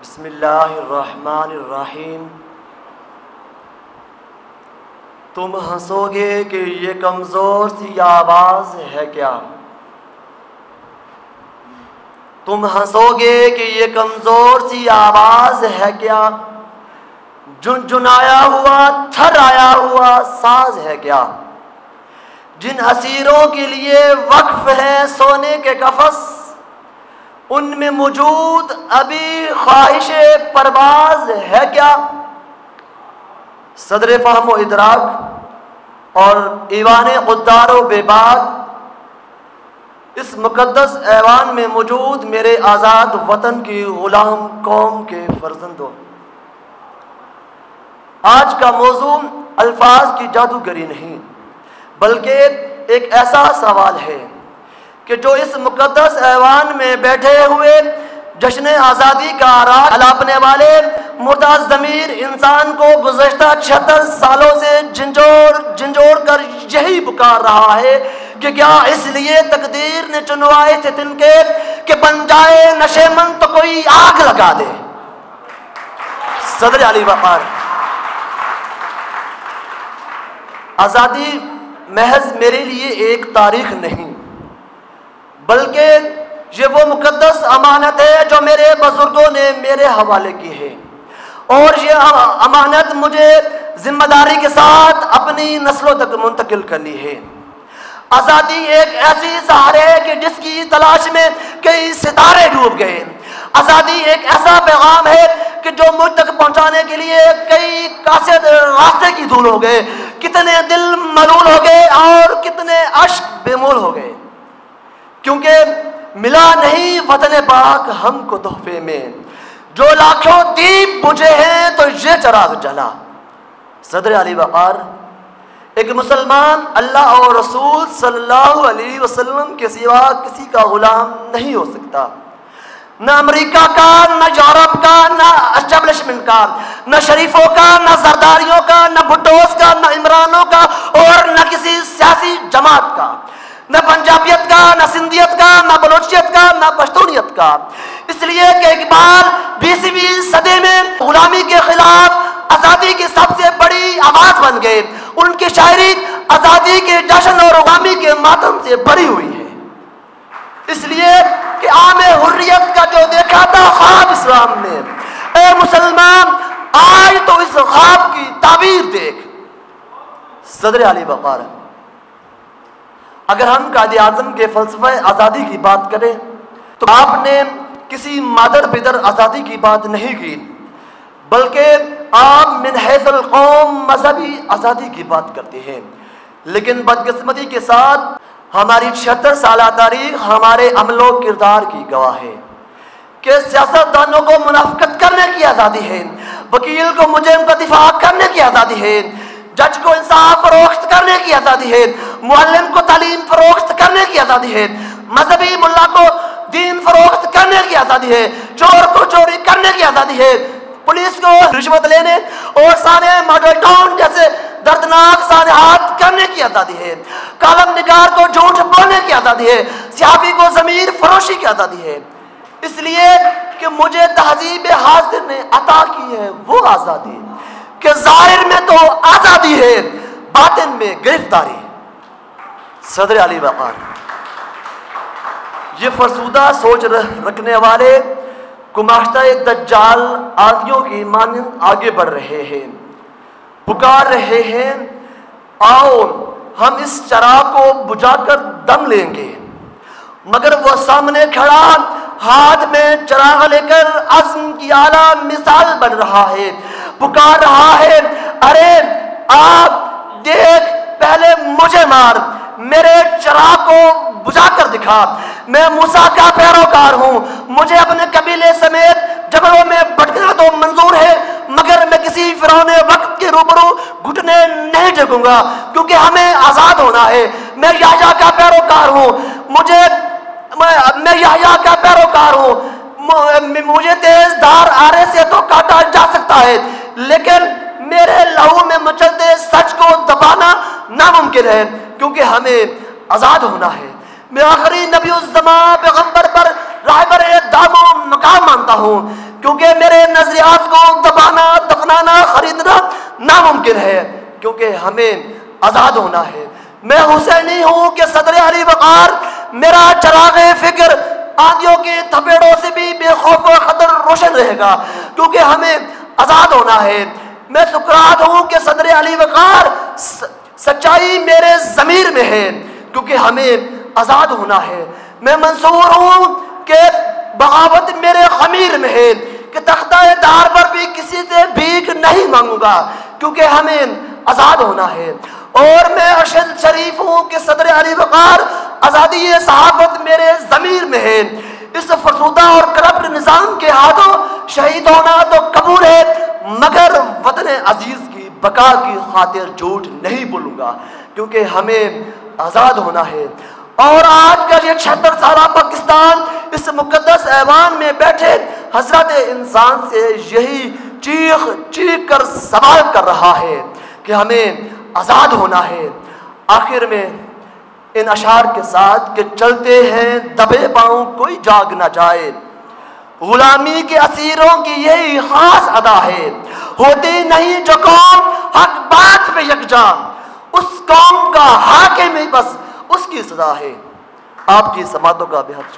بسم اللہ الرحمن الرحیم۔ تم ہنسو گے کہ یہ کمزور سی آواز ہے کیا؟ تم ہنسو گے کہ یہ کمزور سی آواز ہے کیا؟ جنجنایا ہوا تھر آیا ہوا ساز ہے کیا؟ جن اسیروں کے لیے وقف ہے سونے کے قفس، ان میں موجود ابھی خواہش پرواز ہے کیا؟ صدر فہم و ادراک اور ایوان قدار و بیباد، اس مقدس ایوان میں موجود میرے آزاد وطن کی غلام قوم کے فرزندوں، آج کا موضوع الفاظ کی جادوگری نہیں بلکہ ایک ایسا سوال ہے کہ جو اس مقدس ایوان میں بیٹھے ہوئے جشن آزادی کا راگ الاپنے والے مردہ ضمیر انسان کو گزشتہ 76 سالوں سے جھنجھوڑ کر یہی پکار رہا ہے کہ کیا اس لیے تقدیر نے چنوائے تھے تنکے کہ بن جائے نشے من تو کوئی آگ لگا دے۔ صدر علی وقار، آزادی محض میرے لیے ایک تاریخ نہیں بلکہ یہ وہ مقدس امانت ہے جو میرے بزرگوں نے میرے حوالے کی ہے، اور یہ امانت مجھے ذمہ داری کے ساتھ اپنی نسلوں تک منتقل کرنی ہے۔ آزادی ایک ایسی سہارے ہے کہ جس کی تلاش میں کئی ستارے ڈوب گئے۔ آزادی ایک ایسا پیغام ہے کہ جو مجھ تک پہنچانے کے لیے کئی قاصد راستے کی دھول ہو گئے، کتنے دل ملول ہو گئے اور کتنے اشک بے مول ہو گئے، کیونکہ ملا نہیں وطن پاک ہم کو تحفے میں، جو لاکھوں دیپ بجھے ہیں تو یہ چراغ جلا۔ صدر علی وقار، ایک مسلمان اللہ اور رسول صلی اللہ علیہ وسلم کے سوا کسی کا غلام نہیں ہو سکتا، نہ امریکہ کا، نہ یورپ کا، نہ اسٹیبلشمنٹ کا، نہ شریفوں کا، نہ زرداریوں کا، نہ بھٹوز کا، نہ عمرانوں کا، اور نہ کسی سیاسی جماعت کا، نہ پنجابیت کا، نہ سندھیت کا، نہ بلوچیت کا، نہ پشتونیت کا۔ اس لیے کہ اقبال 20ویں صدی میں غلامی کے خلاف آزادی کی سب سے بڑی آواز بن گئے۔ ان کی شاعری آزادی کے جشن اور غلامی کے ماتم سے بھری ہوئی ہے، اس لیے کہ عام حریت کا جو دیکھا تھا خواب اسلام نے، اے مسلمان آج تو اس خواب کی تعبیر دیکھ۔ صدر علی وقار، اگر ہم قائد اعظم کے فلسفہ آزادی کی بات کریں تو آپ نے کسی مادر پدر آزادی کی بات نہیں کی بلکہ آپ من حیث القوم مذہبی آزادی کی بات کرتے ہیں، لیکن بدقسمتی کے ساتھ ہماری 76 سالہ تاریخ ہمارے عمل و کردار کی گواہ ہے کہ سیاستدانوں کو منافقت کرنے کی آزادی ہے، وکیل کو مجرم کا دفاع کرنے کی آزادی ہے، جج کو انصاف فروخت کرنے کی آزادی ہے، معلم کو تعلیم فروخت کرنے کی آزادی ہے، مذہبی ملا کو دین فروخت کرنے کی آزادی ہے، چور کو چوری کرنے کی آزادی ہے، پولیس کو رشوت لینے اور سانے ماڈل ٹاؤن جیسے دردناک سانحات کرنے کی آزادی ہے، کالم نگار کو جھوٹ بولنے کی آزادی ہے، صحافی کو ضمیر فروشی کی آزادی ہے۔ اس لیے کہ مجھے تہذیب حاضر نے عطا کی ہے وہ آزادی کہ ظاہر میں تو آزادی ہے، باطن میں گرفتاری۔ صدر علی وقار، یہ فرسودہ سوچ رکھنے والے گماشتہ دجال آدیوں کی مانند آگے بڑھ رہے ہیں، پکار رہے ہیں آؤ ہم اس چراغ کو بجھا کر دم لیں گے، مگر وہ سامنے کھڑا ہاتھ میں چراغ لے کر عزم کی اعلیٰ مثال بن رہا ہے، پکار رہا ہے ارے آپ دیکھ پہلے مجھے مار، میرے چراغ کو بجھا کر دکھا، میں موسیٰ کا پیروکار ہوں، مجھے اپنے قبیلے سمیت جبلوں میں بھٹکنا تو منظور ہے مگر میں کسی فرعون وقت کے روبرو گھٹنے نہیں ٹیکوں گا کیونکہ ہمیں آزاد ہونا ہے۔ میں یحییٰ کا پیروکار ہوں، میں یحییٰ کا پیروکار ہوں، مجھے تیز دھار آرے سے تو کاٹا جا سکتا ہے لیکن میرے لہو میں مچلتے سچ کو دبانا ناممکن ہے کیونکہ ہمیں آزاد ہونا ہے۔ میں آخری نبی الزمان پیغمبر پر راہبر دام و مقام مانتا ہوں کیونکہ میرے نظریات کو دبانا، دفنانا، خریدنا ناممکن ہے، کیونکہ ہمیں آزاد ہونا ہے۔ میں حسینی ہوں کہ صدر علی وقار میرا چراغ فکر آندھیوں کے تھپیڑوں سے بھی بے خوف و خطر روشن رہے گا، کیونکہ ہمیں آزاد ہونا ہے۔ میں سقراط ہوں کہ صدر علی وقار سچائی میرے ضمیر میں ہے، کیونکہ ہمیں آزاد ہونا ہے۔ میں منصور ہوں کہ بغاوت میرے خمیر میں ہے، کہ تختہ دار پر بھی کسی سے بھیک نہیں مانگوں گا، کیونکہ ہمیں آزاد ہونا ہے۔ اور میں ارشد شریف ہوں کہ صدر علی وقار آزادی صحافت میرے ضمیر میں ہے۔ اس فرسودہ اور کرپٹ نظام کے ہاتھوں شہید ہونا تو قبول ہے، مگر وطن عزیز کی بقا کی خاطر جھوٹ نہیں بولوں گا، کیونکہ ہمیں آزاد ہونا ہے۔ اور آج کا یہ 76 سالہ پاکستان اس مقدس ایوان میں بیٹھے حضرت انسان سے یہی چیخ چیخ کر سوال کر رہا ہے کہ ہمیں آزاد ہونا ہے۔ آخر میں ان اشعار کے ساتھ کہ چلتے ہیں دبے پاؤں کوئی جاگ نہ جائے، غلامی کے اسیروں کی یہی خاص ادا ہے، ہوتی نہیں جو قوم حق بات پہ یکجا، اس قوم کا حاکم ہی بس اس کی سزا ہے۔ آپ کی سماعتوں کا بہت